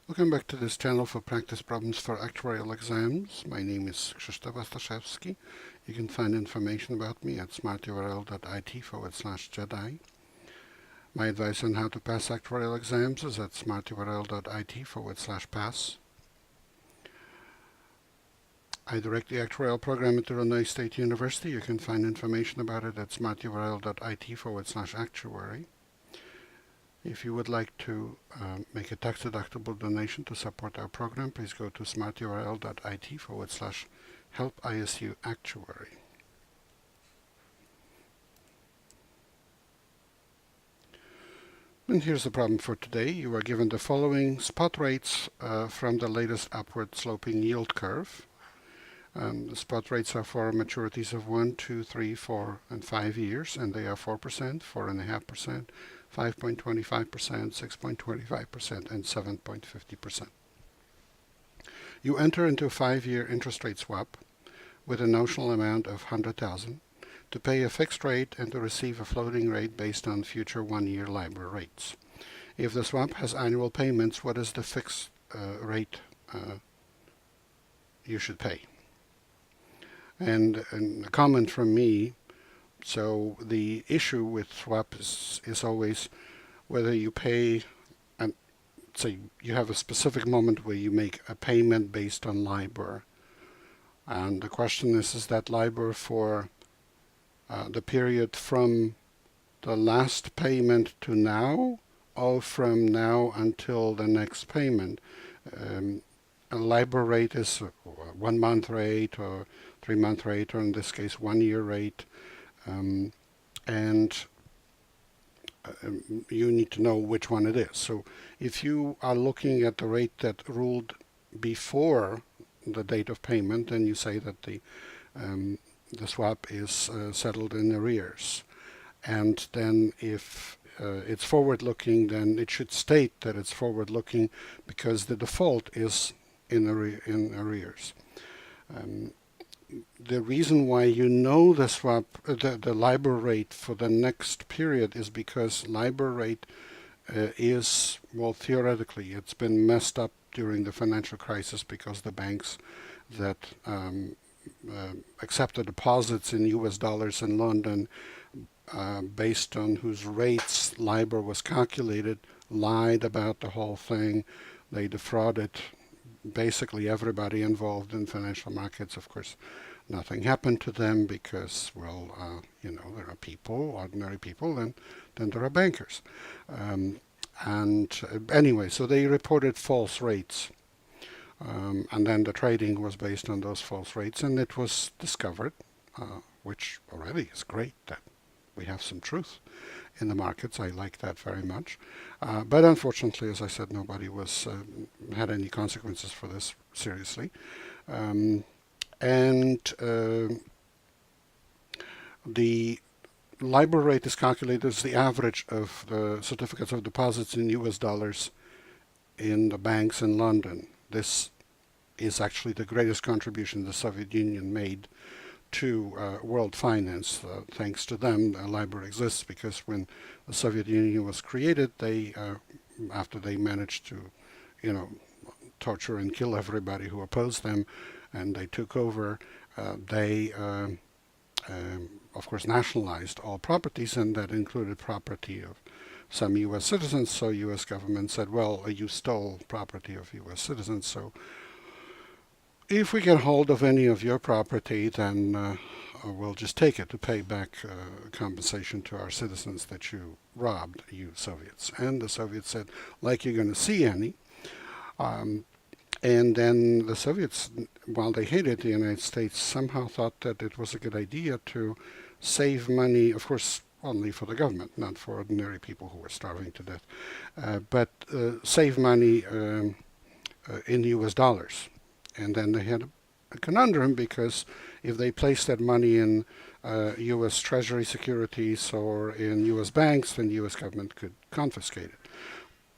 Welcome back to this channel for practice problems for actuarial exams. My name is Krzysztof Ostaszewski. You can find information about me at smarturl.it/Jedi. My advice on how to pass actuarial exams is at smarturl.it/pass. I direct the actuarial program at Illinois State University. You can find information about it at smarturl.it/actuary. If you would like to make a tax-deductible donation to support our program, please go to smarturl.it/help-ISU-actuary. And here's the problem for today. You are given the following spot rates from the latest upward sloping yield curve. The spot rates are for maturities of 1, 2, 3, 4, and 5 years, and they are 4%, 4.5%, 5.25%, 6.25%, and 7.50%. You enter into a 5-year interest rate swap with a notional amount of 100,000 to pay a fixed rate and to receive a floating rate based on future 1-year LIBOR rates. If the swap has annual payments, what is the fixed rate you should pay? And a comment from me, so the issue with swaps is always whether you pay, and say you have a specific moment where you make a payment based on LIBOR. And the question is that LIBOR for the period from the last payment to now, or from now until the next payment? A LIBOR rate is a 1-month rate or 3-month rate, or in this case 1-year rate, and you need to know which one it is. So if you are looking at the rate that ruled before the date of payment, then you say that the swap is settled in arrears. And then if it's forward-looking, then it should state that it's forward-looking because the default is in arrears. The reason why you know the swap, the LIBOR rate for the next period is because LIBOR rate is, well, theoretically, it's been messed up during the financial crisis because the banks that accepted deposits in US dollars in London based on whose rates LIBOR was calculated, lied about the whole thing. They defrauded basically everybody involved in financial markets. Of course, nothing happened to them because, well, there are people, ordinary people, and then there are bankers. Anyway, so they reported false rates. And then the trading was based on those false rates, and it was discovered, which already is great that we have some truth in the markets. I like that very much. But unfortunately, as I said, nobody had any consequences for this seriously. The LIBOR rate is calculated as the average of the certificates of deposits in US dollars in the banks in London. This is actually the greatest contribution the Soviet Union made to world finance. Thanks to them, LIBOR exists because when the Soviet Union was created, after they managed to, torture and kill everybody who opposed them, and they took over, they, of course, nationalized all properties, and that included property of some U.S. citizens. So U.S. government said, well, you stole property of U.S. citizens, so if we get hold of any of your property, then we'll just take it to pay back compensation to our citizens that you robbed, you Soviets. And the Soviets said, like you're going to see any. And then the Soviets, while they hated the United States, somehow thought that it was a good idea to save money, of course, only for the government, not for ordinary people who were starving to death, but save money in US dollars. And then they had a conundrum because if they placed that money in U.S. Treasury securities or in U.S. banks, then the U.S. government could confiscate it.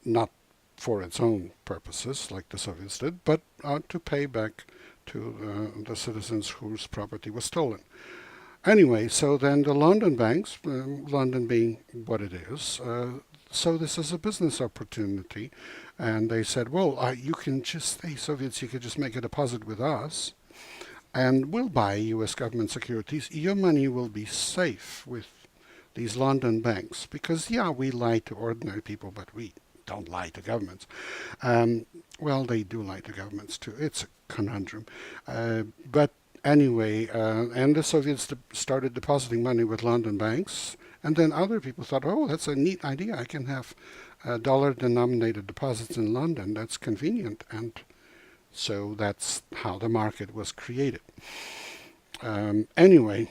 Not for its own purposes, like the Soviets did, but to pay back to the citizens whose property was stolen. Anyway, so then the London banks, London being what it is, saw this as a business opportunity, and they said, well, you can just, hey, Soviets, you could just make a deposit with us, and we'll buy U.S. government securities. Your money will be safe with these London banks, because, yeah, we lie to ordinary people, but we don't lie to governments. Well, they do lie to governments, too. It's a conundrum. But anyway, and the Soviets started depositing money with London banks, and then other people thought, oh, that's a neat idea. I can have dollar-denominated deposits in London. That's convenient. And so that's how the market was created. Anyway,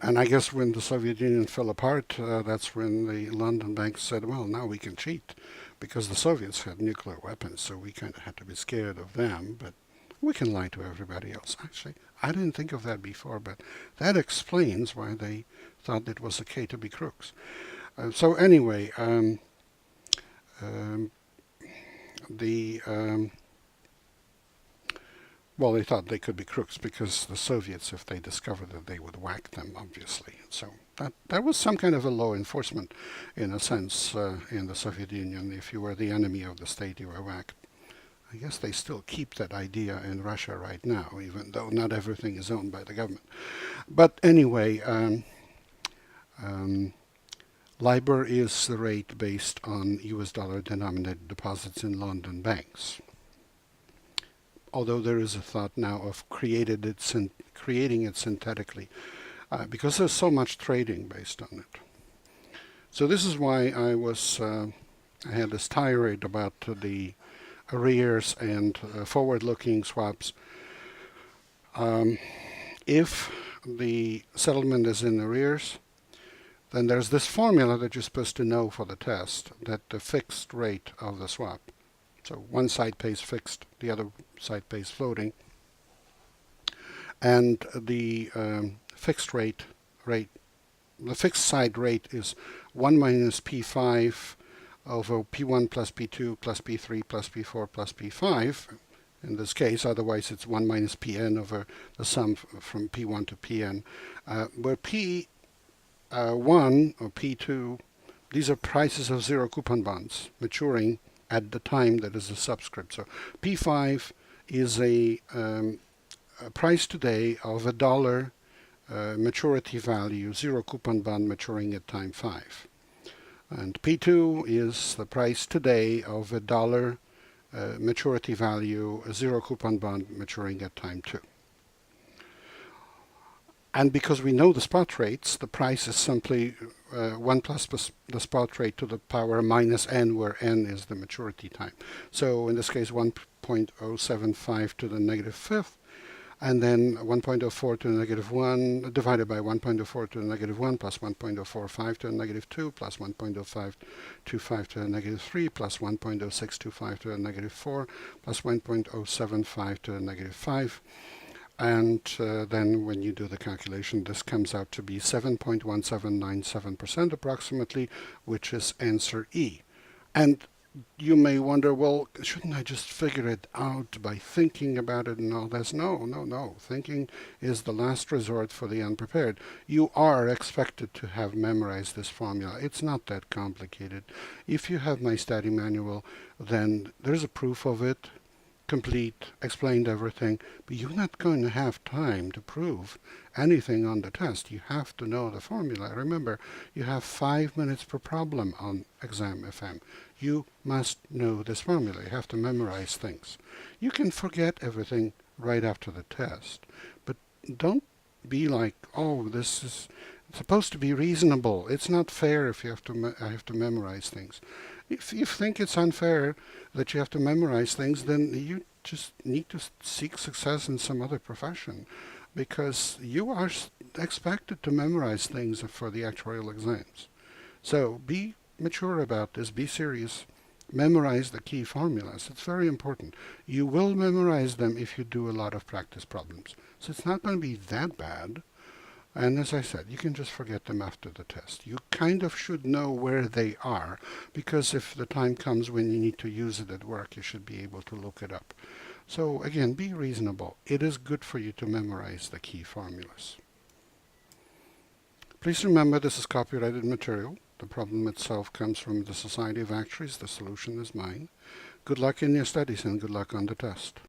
and I guess when the Soviet Union fell apart, that's when the London banks said, well, now we can cheat, because the Soviets had nuclear weapons, so we kind of had to be scared of them, but we can lie to everybody else. Actually, I didn't think of that before, but that explains why they thought it was okay to be crooks. So anyway, well, they thought they could be crooks because the Soviets, if they discovered it, they would whack them, obviously. So that was some kind of a law enforcement, in a sense, in the Soviet Union. If you were the enemy of the state, you were whacked. I guess they still keep that idea in Russia right now, even though not everything is owned by the government. But anyway, LIBOR is the rate based on US dollar denominated deposits in London banks. Although there is a thought now of creating it synthetically, because there's so much trading based on it. So this is why I had this tirade about the arrears and forward-looking swaps. If the settlement is in arrears, then there's this formula that you're supposed to know for the test, that the fixed rate of the swap. So one side pays fixed, the other side pays floating. And the fixed side rate is 1 minus P5 over P1 plus P2 plus P3 plus P4 plus P5. In this case, otherwise it's 1 minus Pn over the sum from P1 to Pn, where P1 or P2, these are prices of zero coupon bonds maturing at the time that is a subscript. So P5 is a price today of $1 maturity value, zero coupon bond maturing at time 5. And P2 is the price today of $1 maturity value, a zero coupon bond maturing at time 2. And because we know the spot rates, the price is simply 1 plus the spot rate to the power minus n, where n is the maturity time. So in this case, 1.075 to the negative fifth, and then 1.04 to the negative 1 divided by 1.04 to the negative 1 plus 1.045 to the negative 2 plus 1.0525 to the negative 3 plus 1.0625 to the negative 4 plus 1.075 to the negative 5. And then when you do the calculation, this comes out to be 7.1797% approximately, which is answer E. And you may wonder, well, shouldn't I just figure it out by thinking about it and all this? No. Thinking is the last resort for the unprepared. You are expected to have memorized this formula. It's not that complicated. If you have my study manual, then there's a proof of it, complete, explained everything, but you're not going to have time to prove anything on the test. You have to know the formula. Remember, you have 5 minutes per problem on Exam FM. You must know this formula. You have to memorize things. You can forget everything right after the test, but don't be like, oh, this is supposed to be reasonable. It's not fair if you have to memorize things. If you think it's unfair that you have to memorize things, then you just need to seek success in some other profession, because you are expected to memorize things for the actuarial exams. So be mature about this, be serious, memorize the key formulas. It's very important. You will memorize them if you do a lot of practice problems. So it's not going to be that bad. And as I said, you can just forget them after the test. You kind of should know where they are, because if the time comes when you need to use it at work, you should be able to look it up. So again, be reasonable. It is good for you to memorize the key formulas. Please remember, this is copyrighted material. The problem itself comes from the Society of Actuaries. The solution is mine. Good luck in your studies and good luck on the test.